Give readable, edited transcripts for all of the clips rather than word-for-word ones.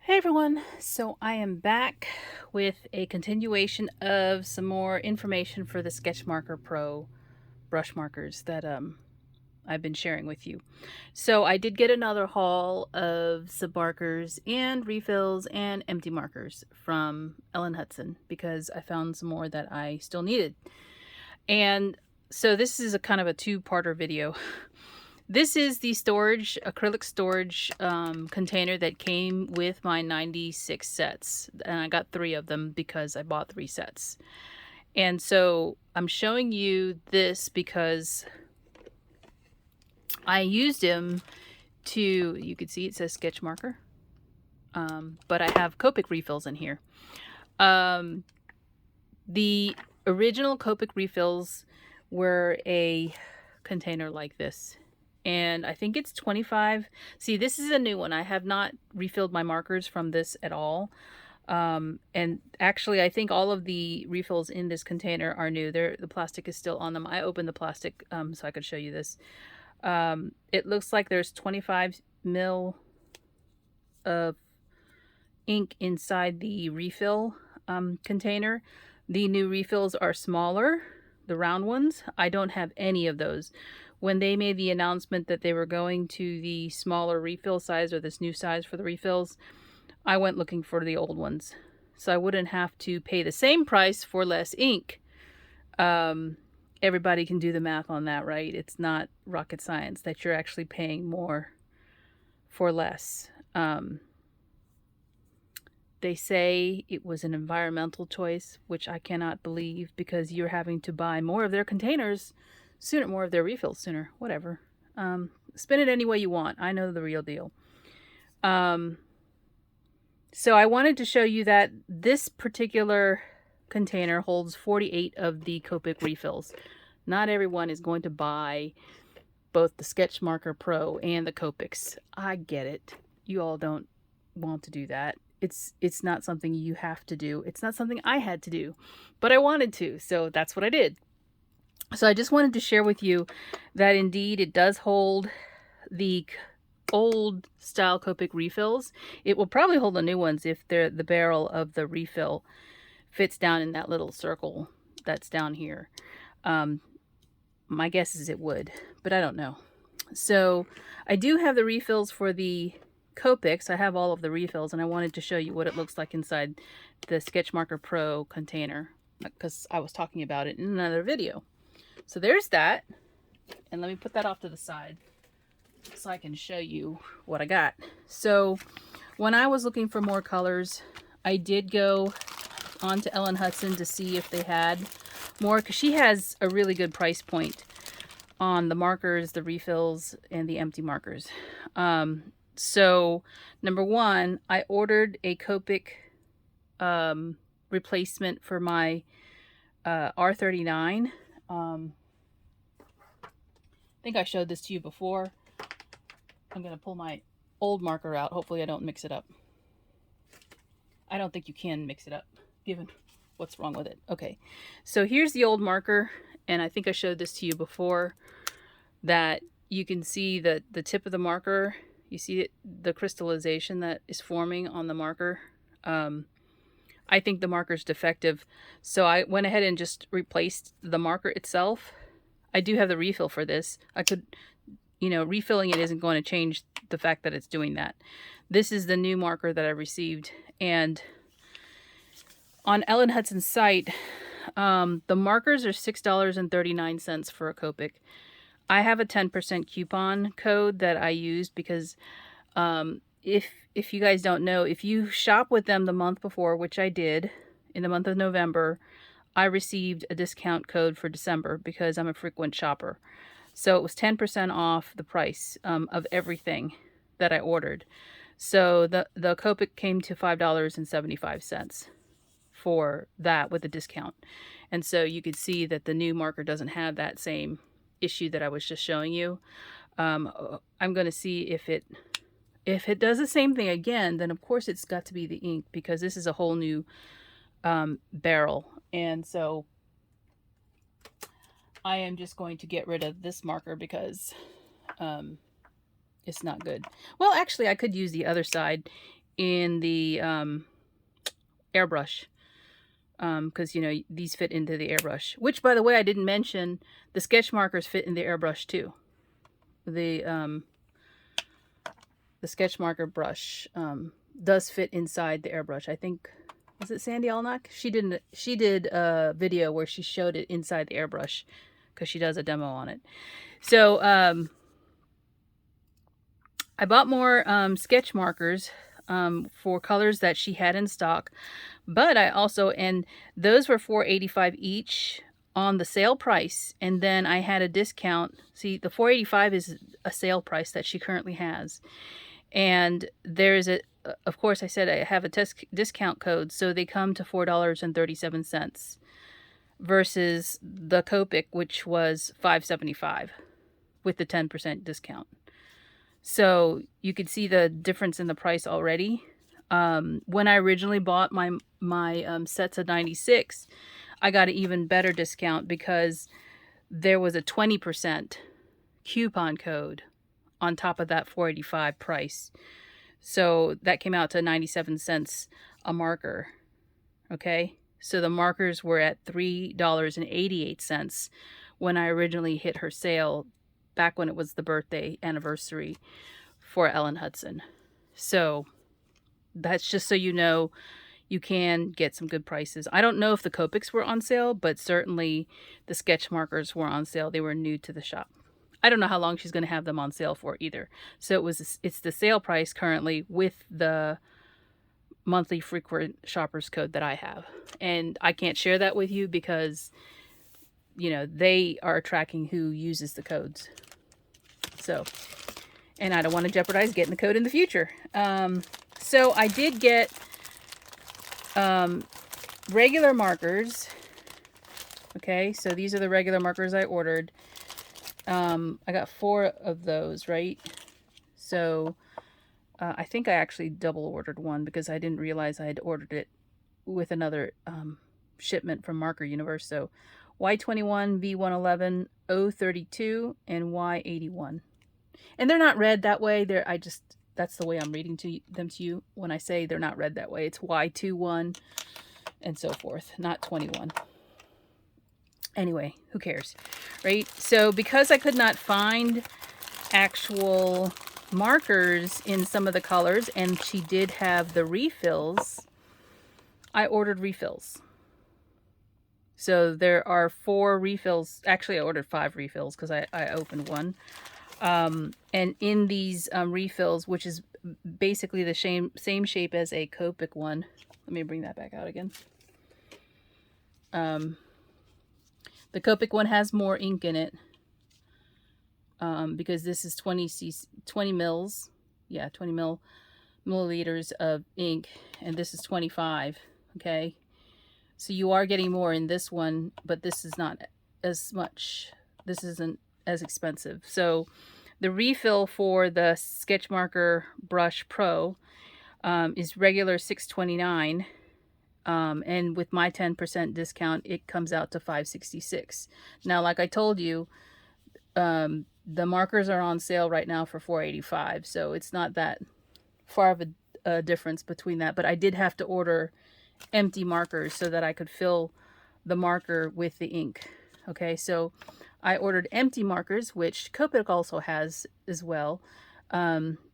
Hey everyone, so I am back with a continuation of some more information for the Sketchmarker Pro brush markers that I've been sharing with you. So I did get another haul of sub markers and refills and empty markers from Hudson because I found some more that I still needed. And so this is a kind of a two-parter video. This is the acrylic storage container that came with my 96 sets. And I got 3 of them because I bought 3 sets. And so I'm showing you this because I used them to, you can see it says sketch marker. But I have Copic refills in here. The original Copic refills were a container like this. And I think it's 25. See, this is a new one. I have not refilled my markers from this at all. And actually, I think all of the refills in this container are new. The plastic is still on them. I opened the plastic so I could show you this. It looks like there's 25 mil of ink inside the refill container. The new refills are smaller, the round ones. I don't have any of those. When they made the announcement that they were going to the smaller refill size, or this new size for the refills, I went looking for the old ones so I wouldn't have to pay the same price for less ink. Everybody can do the math on that, right? It's not rocket science that you're actually paying more for less. They say it was an environmental choice, which I cannot believe, because you're having to buy more of their containers sooner, more of their refills sooner, whatever. Spin it any way you want. I know the real deal. So I wanted to show you that this particular container holds 48 of the Copic refills. Not everyone is going to buy both the Sketchmarker Pro and the Copics. I get it. You all don't want to do that. It's not something you have to do. It's not something I had to do, but I wanted to, so that's what I did. So I just wanted to share with you that indeed it does hold the old style Copic refills. It will probably hold the new ones if the barrel of the refill fits down in that little circle that's down here. My guess is it would, but I don't know. So I do have the refills for the Copics. I have all of the refills, and I wanted to show you what it looks like inside the Sketchmarker Pro container because I was talking about it in another video. So there's that, and let me put that off to the side so I can show you what I got. So when I was looking for more colors, I did go on to Ellen Hudson to see if they had more, because she has a really good price point on the markers, the refills, and the empty markers. So number one, I ordered a Copic replacement for my R39. I think I showed this to you before. I'm going to pull my old marker out. Hopefully I don't mix it up. I don't think you can mix it up, given what's wrong with it. Okay, so here's the old marker, and I think I showed this to you before, that you can see the tip of the marker. You see it, the crystallization that is forming on the marker. I think the marker's defective, so I went ahead and just replaced the marker itself. I do have the refill for this. I could, refilling it isn't going to change the fact that it's doing that. This is the new marker that I received, and on Ellen Hudson's site, the markers are $6.39 for a Copic. I have a 10% coupon code that I used because if you guys don't know, if you shop with them the month before, which I did in the month of November, I received a discount code for December because I'm a frequent shopper. So it was 10% off the price of everything that I ordered. So the Copic came to $5.75 for that with a discount. And so you could see that the new marker doesn't have that same issue that I was just showing you. I'm going to see if it does the same thing again, then of course it's got to be the ink, because this is a whole new barrel. And so I am just going to get rid of this marker because it's not good. Well, actually I could use the other side in the airbrush, because, you know, these fit into the airbrush. Which, by the way, I didn't mention, the sketch markers fit in the airbrush too. The sketch marker brush does fit inside the airbrush. I think, was it Sandy Alnock? She did a video where she showed it inside the airbrush because she does a demo on it. So I bought more sketch markers for colors that she had in stock, but I also, and those were $4.85 each on the sale price, and then I had a discount. See, the $4.85 is a sale price that she currently has, and there's a, of course, I said I have a discount code, so they come to $4.37 versus the Copic, which was $5.75 with the 10% discount. So you could see the difference in the price already. When I originally bought my sets of 96, I got an even better discount because there was a 20% coupon code on top of that $4.85 price. So that came out to 97 cents a marker. Okay, so the markers were at $3.88 when I originally hit her sale, back when it was the birthday anniversary for Ellen Hudson. So that's just so you know, you can get some good prices. I don't know if the Copics were on sale, but certainly the sketch markers were on sale. They were new to the shop. I don't know how long she's going to have them on sale for either. So it's the sale price currently with the monthly frequent shoppers code that I have. And I can't share that with you because, you know, they are tracking who uses the codes. So, and I don't want to jeopardize getting the code in the future. So I did get regular markers. Okay, so these are the regular markers I ordered. I got 4 of those, right? So I think I actually double ordered one because I didn't realize I had ordered it with another shipment from Marker Universe. So Y21, V111, O32, and Y81. And they're not read that way. That's the way I'm reading them to you. When I say they're not read that way, it's Y21 and so forth, not 21. Anyway, who cares, right? So because I could not find actual markers in some of the colors, and she did have the refills, I ordered refills. So there are 4 refills. Actually, I ordered 5 refills because I opened one. And in these refills, which is basically the same shape as a Copic one. Let me bring that back out again. The Copic one has more ink in it because this is 20 mils. Yeah, 20 milliliters of ink, and this is 25. Okay, so you are getting more in this one, but this is not as much. This isn't as expensive. So the refill for the Sketchmarker Brush Pro is regular $6.29. And with my 10% discount, it comes out to $5.66. Now, like I told you, the markers are on sale right now for $4.85, so it's not that far of a difference between that. But I did have to order empty markers so that I could fill the marker with the ink. Okay, so I ordered empty markers, which Copic also has as well.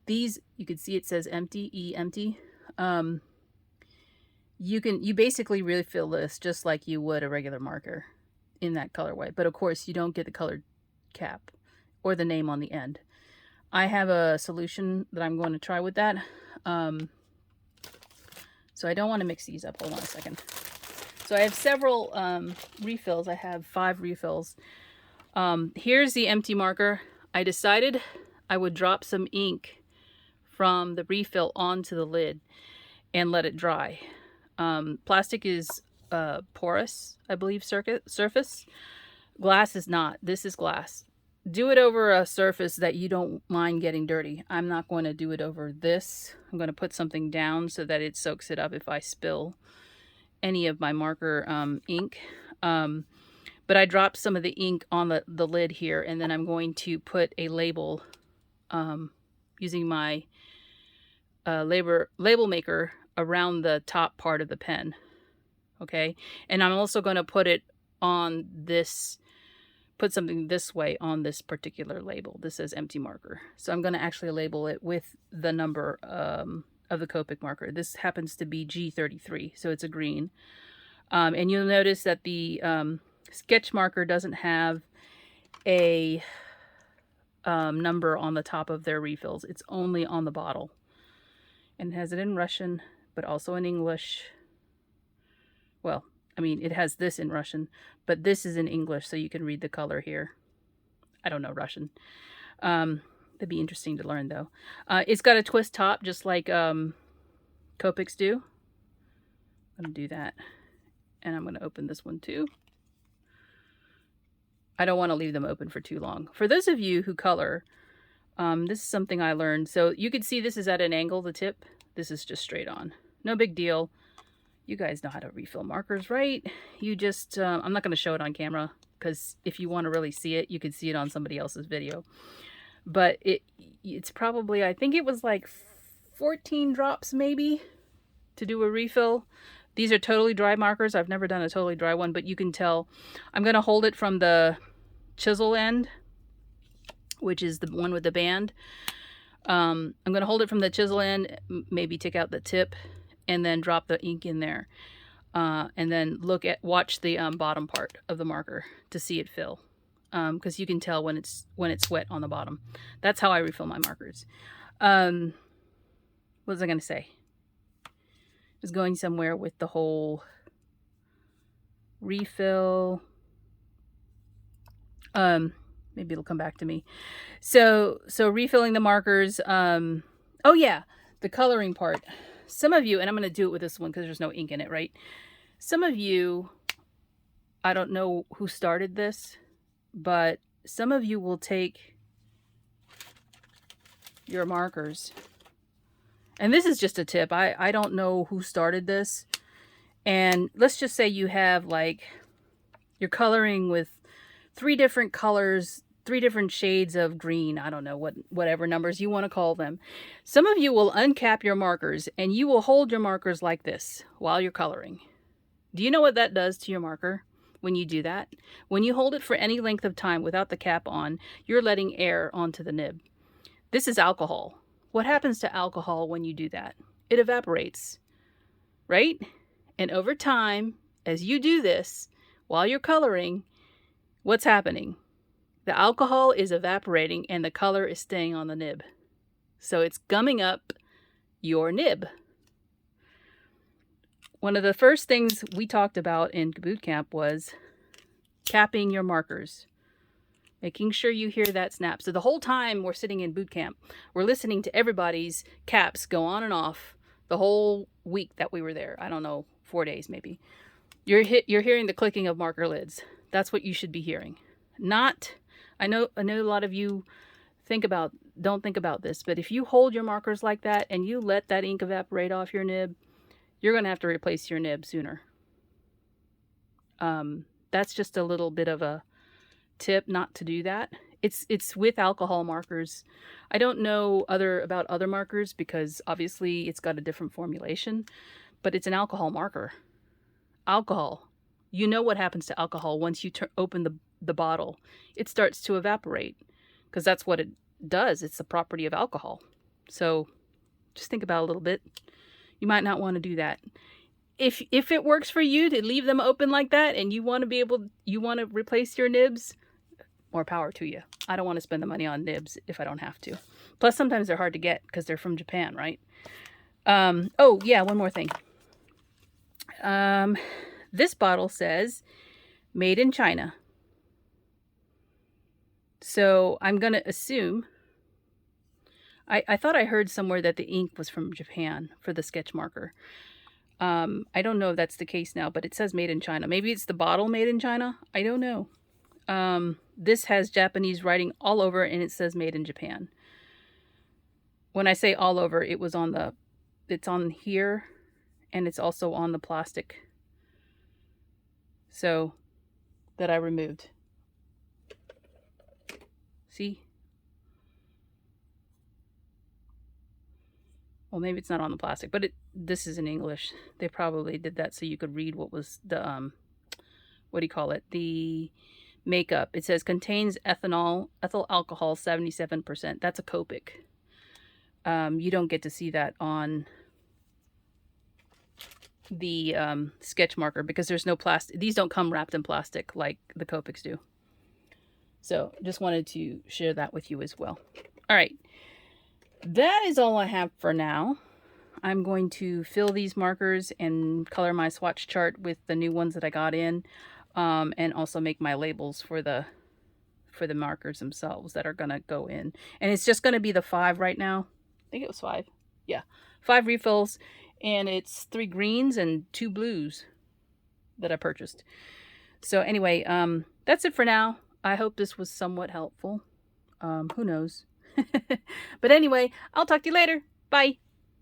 These, you can see it says empty, empty. You basically refill this just like you would a regular marker in that colorway. But of course, you don't get the colored cap or the name on the end. I have a solution that I'm going to try with that. So I don't want to mix these up. Hold on a second. So I have several refills. I have 5 refills. Here's the empty marker. I decided I would drop some ink from the refill onto the lid and let it dry. Plastic is porous, I believe, surface. Glass is not. This is glass. Do it over a surface that you don't mind getting dirty. I'm not going to do it over this. I'm going to put something down so that it soaks it up if I spill any of my marker ink. But I dropped some of the ink on the lid here, and then I'm going to put a label using my label maker around the top part of the pen. Okay, and I'm also going to put it on this, put something this way on this particular label. This says empty marker. So I'm going to actually label it with the number of the Copic marker. This happens to be G33, so it's a green. And you'll notice that the Sketchmarker doesn't have a number on the top of their refills. It's only on the bottle. And it has it in Russian, but also in English. Well, I mean, it has this in Russian, but this is in English, so you can read the color here. I don't know Russian. That'd be interesting to learn, though. It's got a twist top, just like Copics do. I'm going to do that. And I'm going to open this one, too. I don't want to leave them open for too long. For those of you who color, this is something I learned. So you can see this is at an angle, the tip. This is just straight on. No big deal. You guys know how to refill markers, right? You just, I'm not going to show it on camera, because if you want to really see it, you could see it on somebody else's video. But it's probably, I think it was like 14 drops maybe to do a refill. These are totally dry markers. I've never done a totally dry one, but you can tell. I'm going to hold it from the chisel end, which is the one with the band. I'm going to hold it from the chisel end, maybe take out the tip, and then drop the ink in there. And then watch the bottom part of the marker to see it fill. Because you can tell when it's wet on the bottom. That's how I refill my markers. What was I going to say? I was going somewhere with the whole refill. Maybe it'll come back to me. So refilling the markers. Oh yeah, the coloring part. Some of you, and I'm going to do it with this one because there's no ink in it, right? Some of you, I don't know who started this, but some of you will take your markers. And this is just a tip. I don't know who started this. And let's just say you have, like, you're coloring with 3 different colors, 3 different shades of green. I don't know, whatever numbers you want to call them. Some of you will uncap your markers and you will hold your markers like this while you're coloring. Do you know what that does to your marker when you do that? When you hold it for any length of time without the cap on, you're letting air onto the nib. This is alcohol. What happens to alcohol when you do that? It evaporates, right? And over time, as you do this while you're coloring, what's happening? The alcohol is evaporating and the color is staying on the nib. So it's gumming up your nib. One of the first things we talked about in boot camp was capping your markers. Making sure you hear that snap. So the whole time we're sitting in boot camp, we're listening to everybody's caps go on and off the whole week that we were there. I don't know, 4 days maybe. You're hearing the clicking of marker lids. That's what you should be hearing. Not, I know a lot of you don't think about this, but if you hold your markers like that and you let that ink evaporate off your nib, you're going to have to replace your nib sooner. That's just a little bit of a tip not to do that. It's with alcohol markers. I don't know about other markers because obviously it's got a different formulation, but it's an alcohol marker. Alcohol. You know what happens to alcohol once you open the bottle. It starts to evaporate because that's what it does. It's the property of alcohol. So just think about it a little bit. You might not want to do that. If it works for you to leave them open like that and you want to replace your nibs, more power to you. I don't want to spend the money on nibs if I don't have to. Plus, sometimes they're hard to get because they're from Japan, right? Oh, yeah, one more thing. This bottle says made in China. So I'm going to assume, I thought I heard somewhere that the ink was from Japan for the sketch marker. I don't know if that's the case now, but it says made in China. Maybe it's the bottle made in China. I don't know. This has Japanese writing all over and it says made in Japan. When I say all over, it's on here and it's also on the plastic. So that I removed. See? Well, maybe it's not on the plastic, but this is in English. They probably did that so you could read what was the what do you call it? The makeup. It says contains ethyl alcohol 77%. That's a Copic. You don't get to see that on the sketch marker because there's no plastic. These don't come wrapped in plastic like the Copics do. So just wanted to share that with you as well. All right. That is all I have for now. I'm going to fill these markers and color my swatch chart with the new ones that I got in, and also make my labels for the markers themselves that are going to go in. And it's just going to be the 5 right now. I think it was 5. Yeah, 5 refills, and it's 3 greens and 2 blues that I purchased. So anyway, that's it for now. I hope this was somewhat helpful. Who knows? But anyway, I'll talk to you later. Bye.